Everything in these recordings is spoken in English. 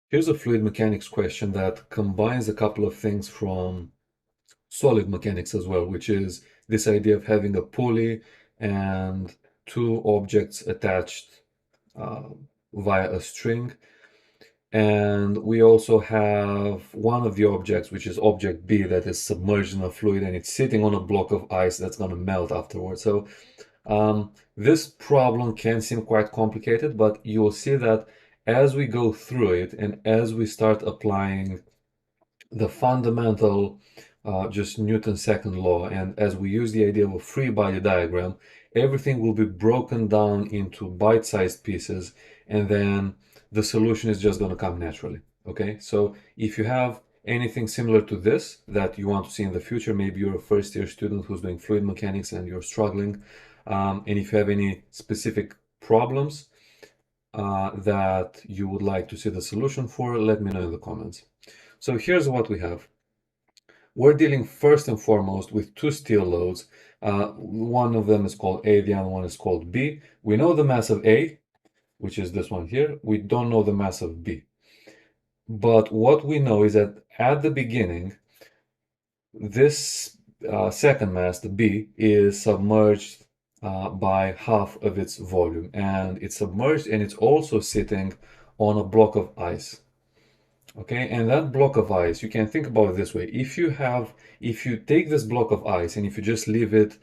Here's a fluid mechanics question that combines a couple of things from solid mechanics as well, which is this idea of having a pulley and two objects attached uh, via a string. And we also have one of the objects, which is object B, that is submerged in a fluid and it's sitting on a block of ice that's going to melt afterwards. So this problem can seem quite complicated, but you will see that as we go through it and as we start applying the fundamental just Newton's second law, and as we use the idea of a free body diagram, everything will be broken down into bite-sized pieces, and then the solution is just going to come naturally. Okay, so if you have anything similar to this that you want to see in the future, maybe you're a first-year student who's doing fluid mechanics and you're struggling, and if you have any specific problems that you would like to see the solution for, let me know in the comments. So here's what we have. We're dealing first and foremost with two steel loads. One of them is called A, the other one is called B. We know the mass of A, which is this one here. We don't know the mass of B. But what we know is that at the beginning, this second mass, the B, is submerged by half of its volume. And it's submerged and it's also sitting on a block of ice. Okay, and that block of ice, you can think about it this way. If you take this block of ice and if you just leave it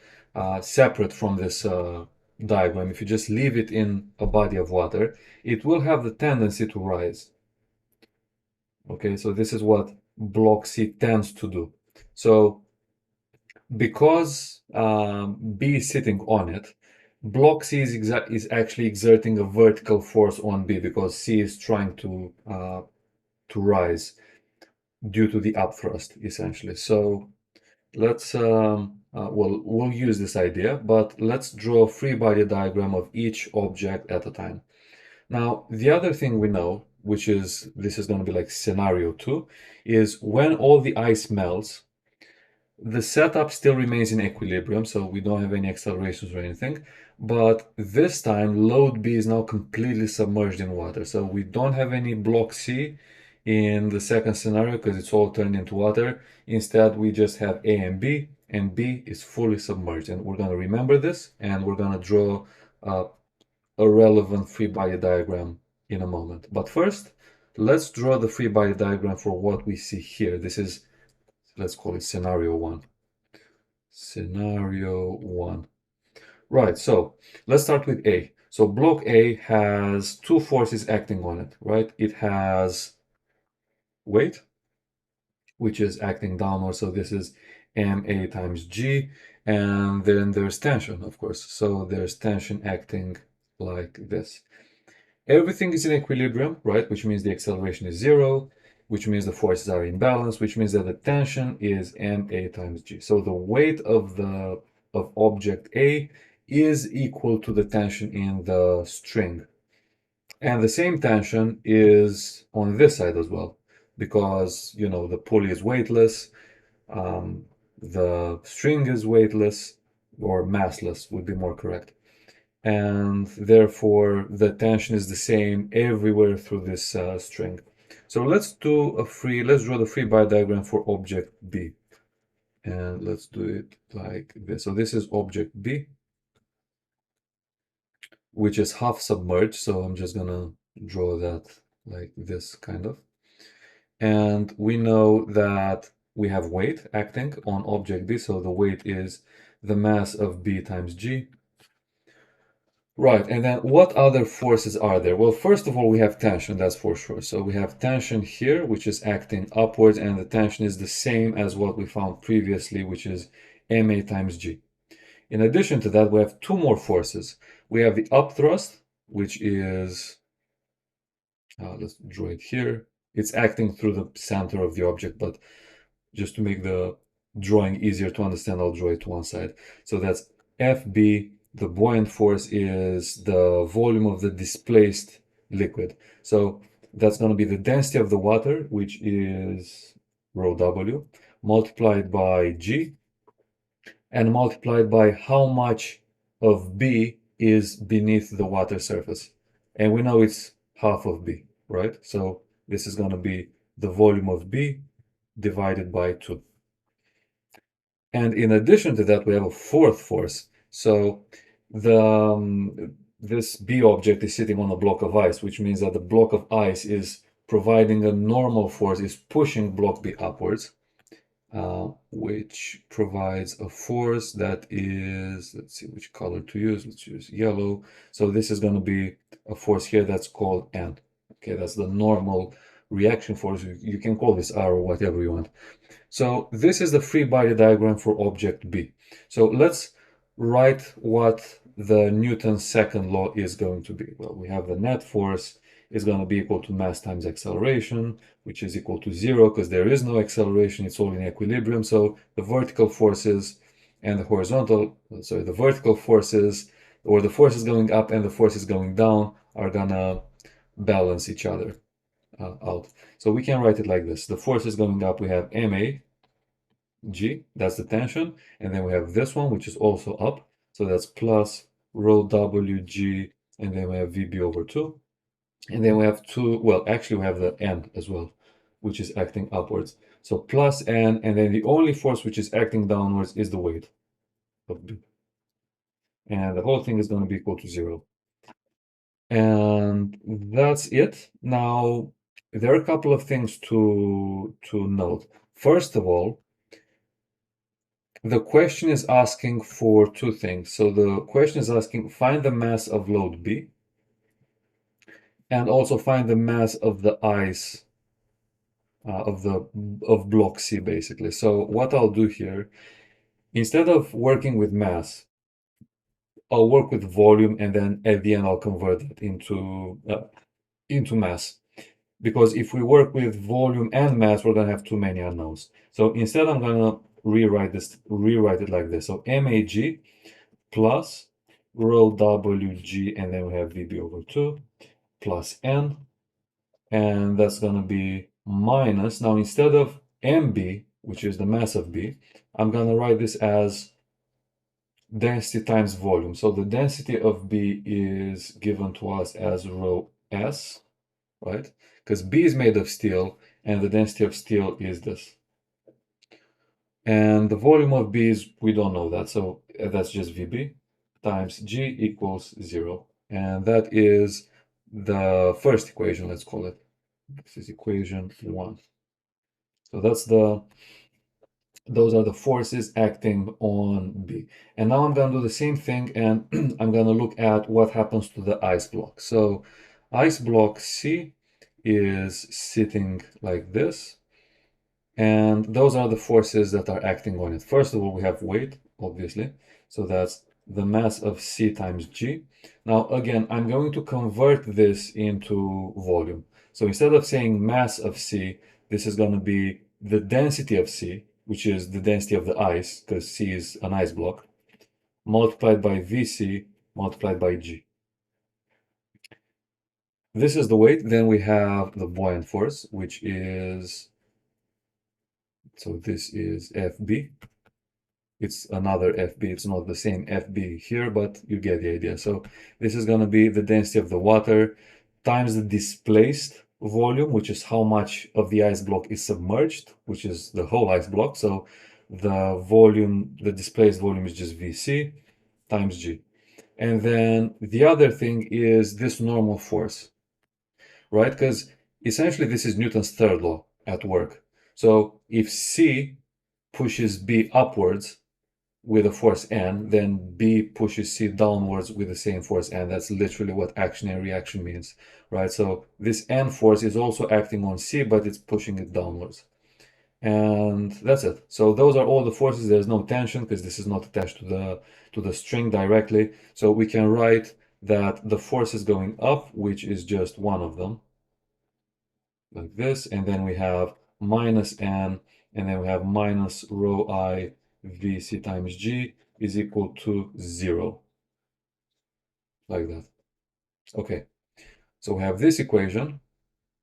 separate from this diagram, if you just leave it in a body of water, it will have the tendency to rise. Okay, so this is what block C tends to do. So because B is sitting on it, block C is actually exerting a vertical force on B because C is trying to rise due to the upthrust, essentially. So let's, we'll use this idea, but let's draw a free body diagram of each object at a time. Now, the other thing we know, which is, this is going to be like scenario 2, is when all the ice melts, the setup still remains in equilibrium, so we don't have any accelerations or anything, but this time load B is now completely submerged in water. So we don't have any block C in the second scenario because it's all turned into water. Instead, we just have A and B is fully submerged. And we're going to remember this, and we're going to draw a relevant free body diagram in a moment. But first, let's draw the free body diagram for what we see here. This is, let's call it scenario 1. Scenario 1. Right, so let's start with A. So block A has two forces acting on it, right? It has weight, which is acting downward, so this is ma times g, and then there's tension, of course. So there's tension acting like this. Everything is in equilibrium, right? Which means the acceleration is 0, which means the forces are in balance, which means that the tension is ma times g. So the weight of object A is equal to the tension in the string. And the same tension is on this side as well, because, you know, the pulley is weightless, the string is weightless, or massless would be more correct. And therefore the tension is the same everywhere through this string. So let's draw the free body diagram for object B. And let's do it like this. So this is object B, which is half submerged. So I'm just gonna draw that like this kind of. And we know that we have weight acting on object B. So the weight is the mass of B times G. Right, and then what other forces are there? Well, first of all, we have tension, that's for sure. So we have tension here, which is acting upwards, and the tension is the same as what we found previously, which is ma times g. In addition to that, we have two more forces. We have the upthrust, which is, let's draw it here. It's acting through the center of the object, but just to make the drawing easier to understand, I'll draw it to one side. So that's FB. The buoyant force is the volume of the displaced liquid. So that's going to be the density of the water, which is rho W, multiplied by G, and multiplied by how much of B is beneath the water surface. And we know it's half of B, right? So This is going to be the volume of B divided by 2. And in addition to that, we have a fourth force. So this B object is sitting on a block of ice, which means that the block of ice is providing a normal force, is pushing block B upwards, which provides a force that is, let's see which color to use. Let's use yellow. So this is going to be a force here that's called N. Okay, that's the normal reaction force. You can call this R or whatever you want. So this is the free body diagram for object B. So let's write what the Newton's second law is going to be. Well, we have the net force is going to be equal to mass times acceleration, which is equal to 0 because there is no acceleration, it's all in equilibrium. So the vertical forces and the horizontal, sorry, the vertical forces, or the forces going up and the forces going down, are gonna balance each other out. So we can write it like this. The forces going up, we have MA G, that's the tension, and then we have this one, which is also up, so that's plus rho WG, and then we have VB over 2, and then we have two, well, actually we have the N as well, which is acting upwards. So plus N, and then the only force which is acting downwards is the weight of B. And the whole thing is going to be equal to 0. And that's it. Now, there are a couple of things to note. First of all, the question is asking for two things. So the question is asking, find the mass of load B, and also find the mass of the ice of block C, basically. So what I'll do here, instead of working with mass, I'll work with volume, and then at the end I'll convert it into mass. Because if we work with volume and mass, we're gonna have too many unknowns. So instead, I'm gonna rewrite it like this. So MAG plus rho WG, and then we have VB over 2 plus N, and that's going to be minus. Now, instead of MB, which is the mass of B, I'm going to write this as density times volume. So the density of B is given to us as rho S, right? Because B is made of steel, and the density of steel is this. And the volume of B is, we don't know that, so that's just VB times G equals 0. And that is the first equation, let's call it. This is equation 1. So those are the forces acting on B. And now I'm going to do the same thing, and I'm going to look at what happens to the ice block. So ice block C is sitting like this. And those are the forces that are acting on it. First of all, we have weight, obviously. So that's the mass of C times G. Now, again, I'm going to convert this into volume. So instead of saying mass of C, this is going to be the density of C, which is the density of the ice, because C is an ice block, multiplied by VC, multiplied by G. This is the weight. Then we have the buoyant force, which is, so this is FB. It's another FB. It's not the same FB here, but you get the idea. So this is going to be the density of the water times the displaced volume, which is how much of the ice block is submerged, which is the whole ice block. So the volume, the displaced volume is just VC times G. And then the other thing is this normal force, right? Because essentially this is Newton's third law at work. So if C pushes B upwards with a force N, then B pushes C downwards with the same force N. That's literally what action and reaction means, right? So this N force is also acting on C, but it's pushing it downwards. And that's it. So those are all the forces. There's no tension because this is not attached to the string directly. So we can write that the force is going up, which is just one of them, like this. And then we have minus N, and then we have minus rho I VC times G is equal to 0, like that. Okay, so we have this equation,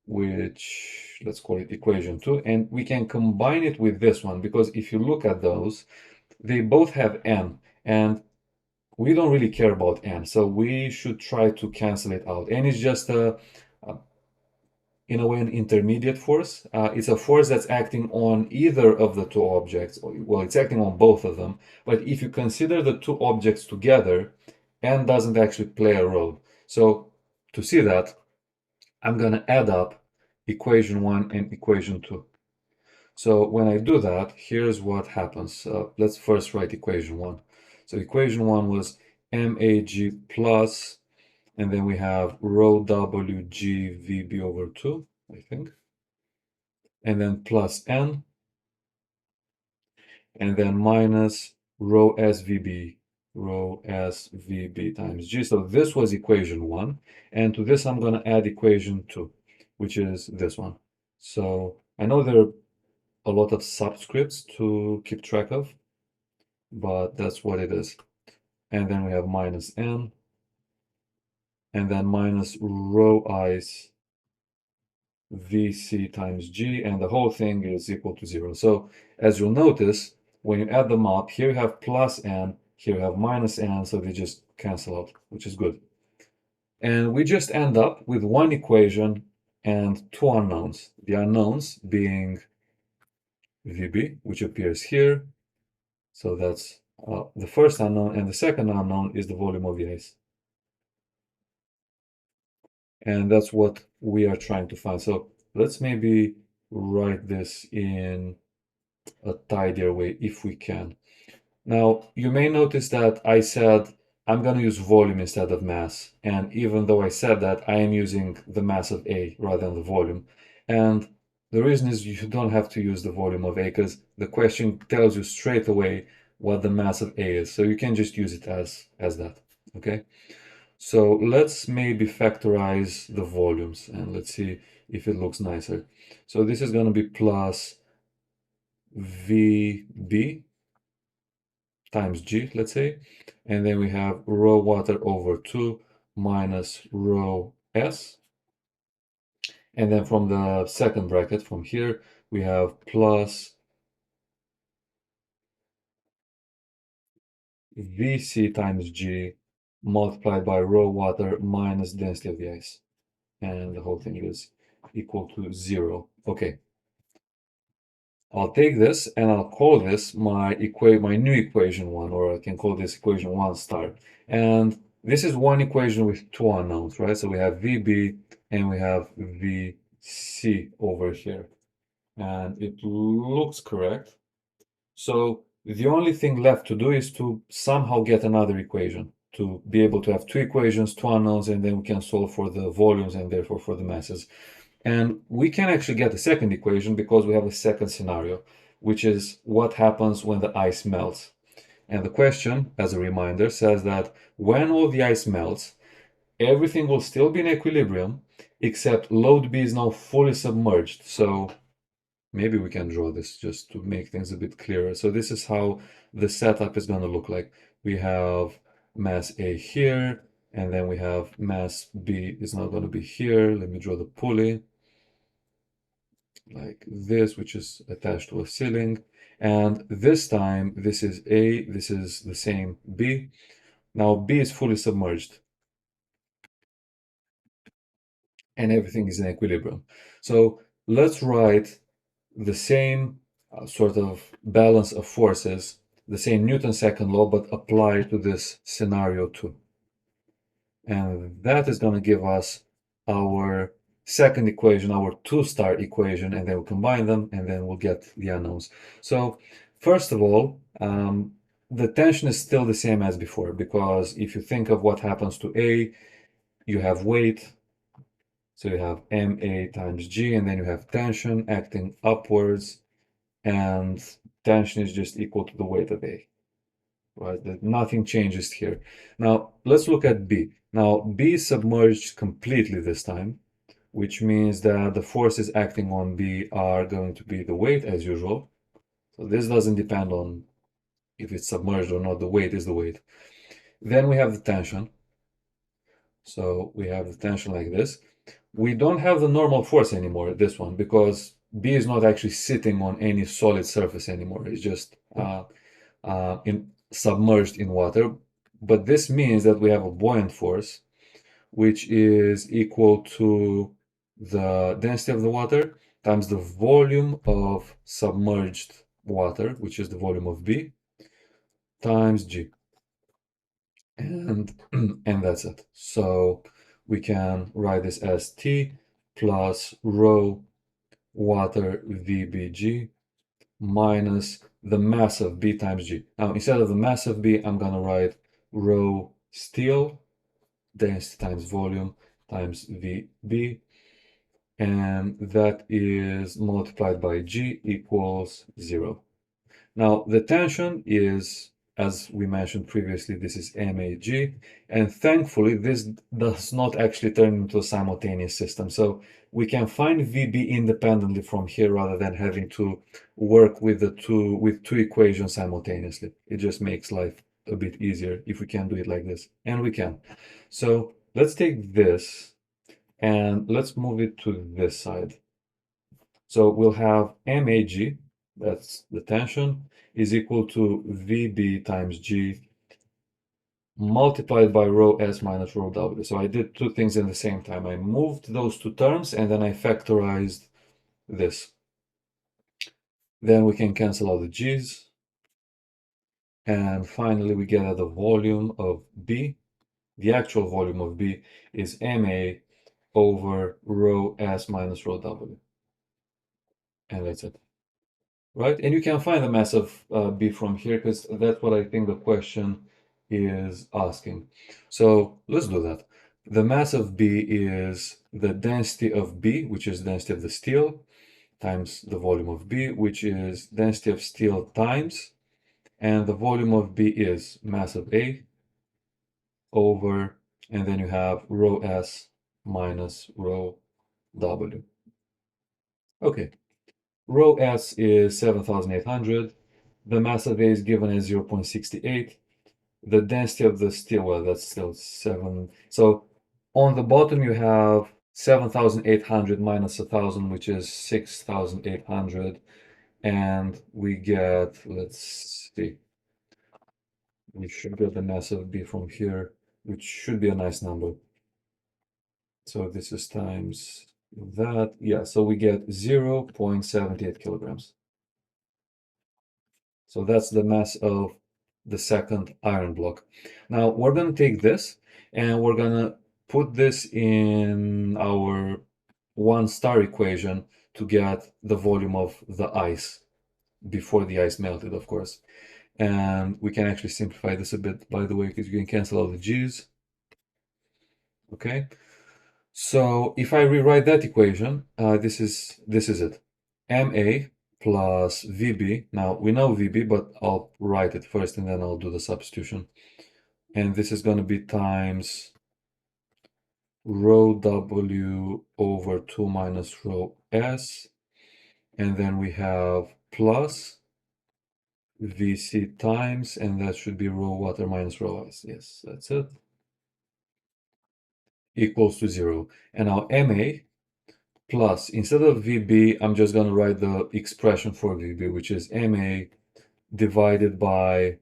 which let's call it equation 2, and we can combine it with this one, because if you look at those, they both have N, and we don't really care about N, so we should try to cancel it out. N is just a in a way an intermediate force. It's a force that's acting on either of the two objects. Well, it's acting on both of them. But if you consider the two objects together, N doesn't actually play a role. So to see that, I'm going to add up equation 1 and equation 2. So when I do that, here's what happens. Let's first write equation 1. So equation 1 was MAG plus, and then we have rho WG VB over 2, I think. And then plus N, and then minus rho SVB, rho SVB times G. So this was equation 1. And to this, I'm going to add equation 2, which is this one. So I know there are a lot of subscripts to keep track of, but that's what it is. And then we have minus N, and then minus rho i's Vc times G, and the whole thing is equal to 0. So as you'll notice, when you add them up, here you have plus N, here you have minus N, so they just cancel out, which is good. And we just end up with one equation and two unknowns. The unknowns being Vb, which appears here. So that's the first unknown, and the second unknown is the volume of the ice. And that's what we are trying to find. So let's maybe write this in a tidier way if we can. Now, you may notice that I said I'm going to use volume instead of mass. And even though I said that, I am using the mass of A rather than the volume. And the reason is you don't have to use the volume of A because the question tells you straight away what the mass of A is. So you can just use it as that, okay? So let's maybe factorize the volumes and let's see if it looks nicer. So this is going to be plus VB times G, let's say. And then we have rho water over 2 minus rho S. And then from the second bracket, from here, we have plus Vc times G multiplied by rho water minus density of the ice. And the whole thing is equal to 0. Okay. I'll take this and I'll call this my new equation 1, or I can call this equation 1 star. And this is one equation with two unknowns, right? So we have VB and we have VC over here. And it looks correct. So the only thing left to do is to somehow get another equation, to be able to have two equations, two unknowns, and then we can solve for the volumes and therefore for the masses. And we can actually get a second equation because we have a second scenario, which is what happens when the ice melts. And the question, as a reminder, says that when all the ice melts, everything will still be in equilibrium, except load B is now fully submerged. So maybe we can draw this just to make things a bit clearer. So this is how the setup is going to look like. We have mass A here, and then we have mass B is now going to be here. Let me draw the pulley like this, which is attached to a ceiling. And this time, this is A, this is the same B. Now B is fully submerged and everything is in equilibrium. So let's write the same sort of balance of forces, the same Newton's second law, but apply to this scenario too. And that is going to give us our second equation, our two-star equation, and then we'll combine them, and then we'll get the unknowns. So first of all, the tension is still the same as before, because if you think of what happens to A, you have weight, so you have MA times G, and then you have tension acting upwards, and tension is just equal to the weight of A. Right? That nothing changes here. Now let's look at B. Now B is submerged completely this time, which means that the forces acting on B are going to be the weight as usual. So this doesn't depend on if it's submerged or not. The weight is the weight. Then we have the tension. So we have the tension like this. We don't have the normal force anymore, this one, because B is not actually sitting on any solid surface anymore. It's just submerged in water. But this means that we have a buoyant force, which is equal to the density of the water times the volume of submerged water, which is the volume of B, times G. And, and that's it. So we can write this as T plus rho water VBG minus the mass of B times G. Now, instead of the mass of B, I'm going to write rho steel, density times volume times VB, and that is multiplied by G equals 0. Now, the tension is, as we mentioned previously, this is MAG, and thankfully this does not actually turn into a simultaneous system. So we can find VB independently from here rather than having to work with two equations simultaneously. It just makes life a bit easier if we can do it like this, and we can. So let's take this and let's move it to this side. So we'll have MAG, that's the tension, is equal to VB times G multiplied by rho S minus rho W. So I did two things in the same time. I moved those two terms and then I factorized this. Then we can cancel out the G's. And finally we get that the volume of B, the actual volume of B, is MA over rho S minus rho W. And that's it. Right? And you can find the mass of B from here because that's what I think the question is asking. So let's do that. The mass of B is the density of B, which is density of the steel, times the volume of B, which is density of steel times, and the volume of B is mass of A over, and then you have rho S minus rho W. Okay. Rho S is 7,800. The mass of A is given as 0.68. The density of the steel, well, that's still 7. So on the bottom you have 7,800 minus 1,000, which is 6,800. And we get, let's see, we should get the mass of B from here, which should be a nice number. So this is times that. Yeah, so we get 0.78 kilograms. So that's the mass of the second iron block. Now we're going to take this and we're going to put this in our 1 star equation to get the volume of the ice before the ice melted, of course. And we can actually simplify this a bit, by the way, because you can cancel all the G's. Okay. So if I rewrite that equation, this is it. MA plus VB. Now we know VB, but I'll write it first and then I'll do the substitution. And this is going to be times rho W over 2 minus rho S. And then we have plus VC times, and that should be rho water minus rho S. Yes, that's it. Equals to 0. And now MA plus, instead of VB, I'm just going to write the expression for VB, which is MA divided by,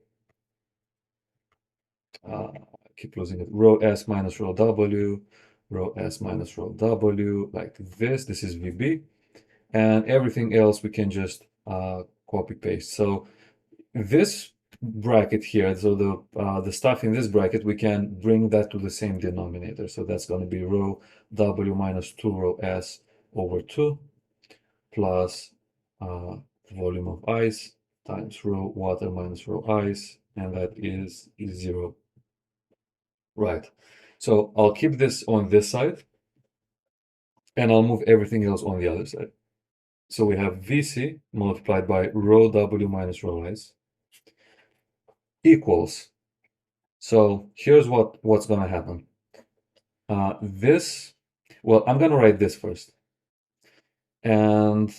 I keep losing it, rho S minus rho W, rho S minus rho W, like this. This is VB. And everything else we can just copy paste. So this bracket here, so the stuff in this bracket, we can bring that to the same denominator. So that's going to be rho W minus 2 rho S over 2 plus volume of ice times rho water minus rho ice, and that is 0. Right. So I'll keep this on this side, and I'll move everything else on the other side. So we have VC multiplied by rho W minus rho ice equals. So here's what's going to happen. Well, I'm going to write this first. And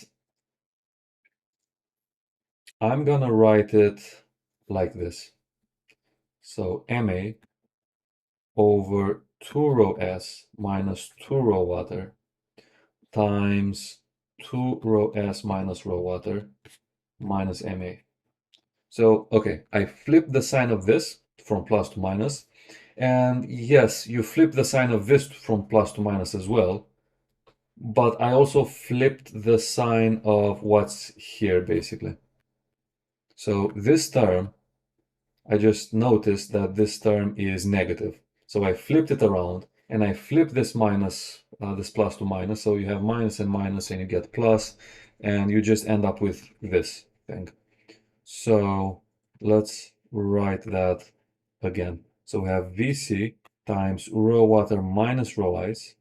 I'm going to write it like this. So MA over 2 rho S minus 2 rho water times 2 rho S minus rho water minus MA. So, okay, I flip the sign of this from plus to minus. And yes, you flip the sign of this from plus to minus as well. but I also flipped the sign of what's here, basically. So this term, I just noticed that this term is negative. So I flipped it around and I flipped this minus, this plus to minus. So you have minus and you get plus, and you just end up with this thing. So let's write that again. So we have VC times rho water minus rho ice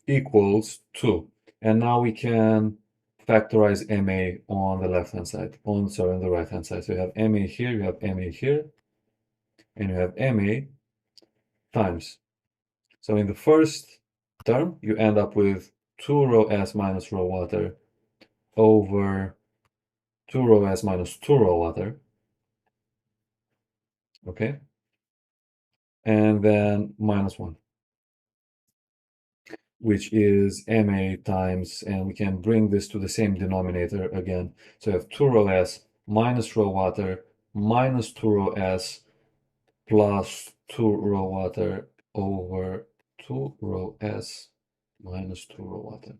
equals 2. And now we can factorize MA on the left-hand side, on the right-hand side. So you have MA here, you have MA here, and you have MA times. So in the first term, you end up with 2 rho S minus rho water over 2 rho S minus 2 rho water, okay? And then minus 1, which is MA times, and we can bring this to the same denominator again. So you have 2 rho S minus rho water minus 2 rho S plus 2 rho water over 2 rho S minus 2 rho water.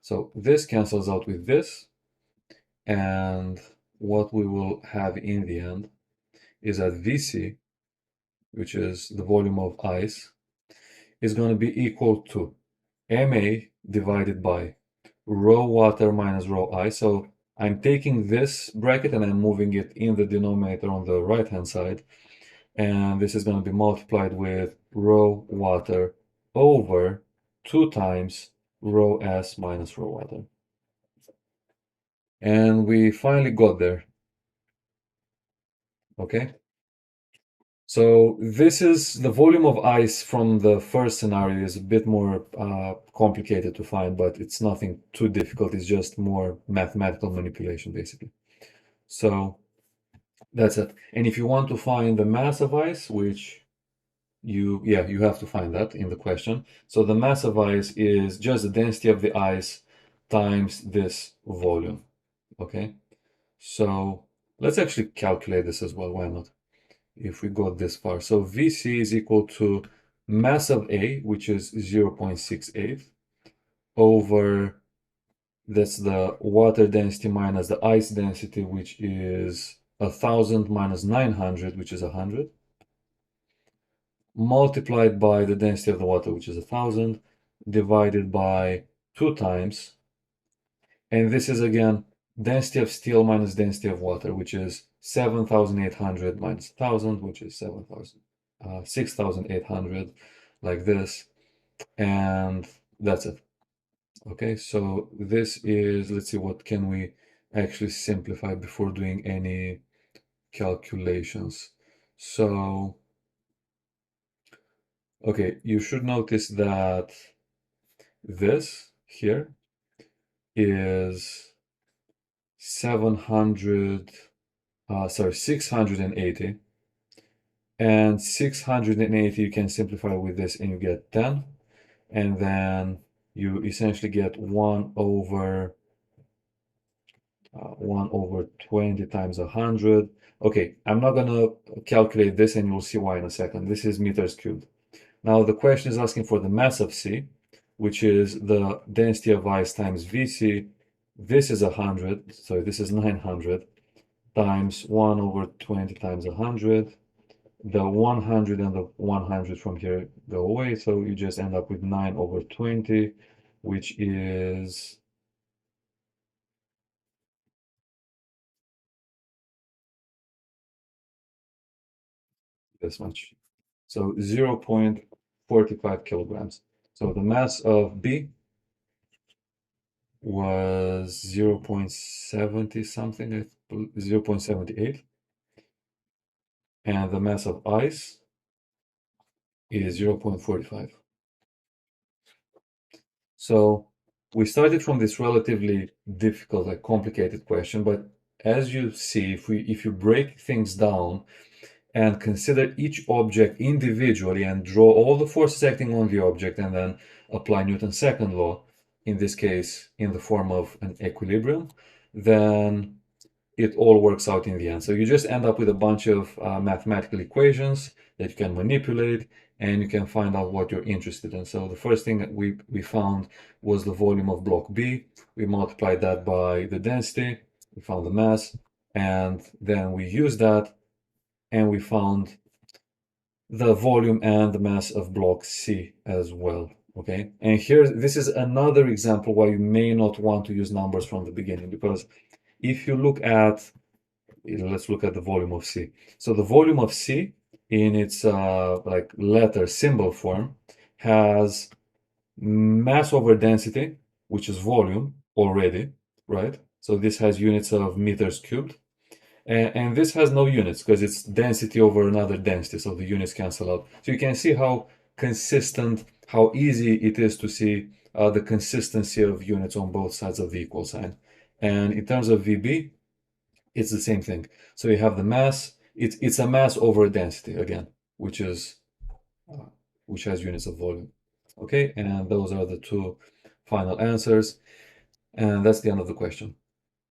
So this cancels out with this, and what we will have in the end is that VC, which is the volume of ice, is going to be equal to MA divided by rho water minus rho ice. So I'm taking this bracket and I'm moving it in the denominator on the right hand side, and this is going to be multiplied with rho water over 2 times rho S minus rho water. And we finally got there. Okay, so this is the volume of ice from the first scenario is a bit more complicated to find, but it's nothing too difficult. It's just more mathematical manipulation, basically. So that's it. And if you want to find the mass of ice, which you have to find that in the question. So the mass of ice is just the density of the ice times this volume. Okay, so let's actually calculate this as well. Why not? If we got this far. So VC is equal to mass of A, which is 0.68, over, that's the water density minus the ice density, which is 1,000 minus 900, which is 100, multiplied by the density of the water, which is 1,000, divided by 2 times. And this is again density of steel minus density of water, which is 7,800 minus 1,000, which is 6,800, like this. And that's it. Okay, so this is, let's see, what can we actually simplify before doing any calculations. So, okay, you should notice that this here is 680, and 680 you can simplify with this and you get 10, and then you essentially get 1 over 20 times 100. Okay, I'm not gonna calculate this, and you'll see why in a second. This is meters cubed. Now the question is asking for the mass of C, which is the density of ice times VC. This is 100, so this is 900, times 1 over 20 times 100. The 100 and the 100 from here go away, so you just end up with 9 over 20, which is this much. So 0.45 kilograms. So the mass of B was 0.70 something, 0.78. And the mass of ice is 0.45. So we started from this relatively difficult, like complicated question, but as you see, if you break things down and consider each object individually and draw all the forces acting on the object and then apply Newton's second law, in this case in the form of an equilibrium, then it all works out in the end. So you just end up with a bunch of mathematical equations that you can manipulate, and you can find out what you're interested in. So the first thing that we found was the volume of block B. We multiplied that by the density, we found the mass, and then we used that and we found the volume and the mass of block C as well. Okay, and here, this is another example why you may not want to use numbers from the beginning, because if you look at, let's look at the volume of C. So the volume of C in its like letter symbol form has mass over density, which is volume already, right? So this has units of meters cubed. And this has no units because it's density over another density, so the units cancel out. So you can see how consistent, how easy it is to see the consistency of units on both sides of the equal sign. And in terms of VB, it's the same thing. So you have the mass, it's a mass over a density again, which is which has units of volume. Okay, and those are the two final answers, and that's the end of the question.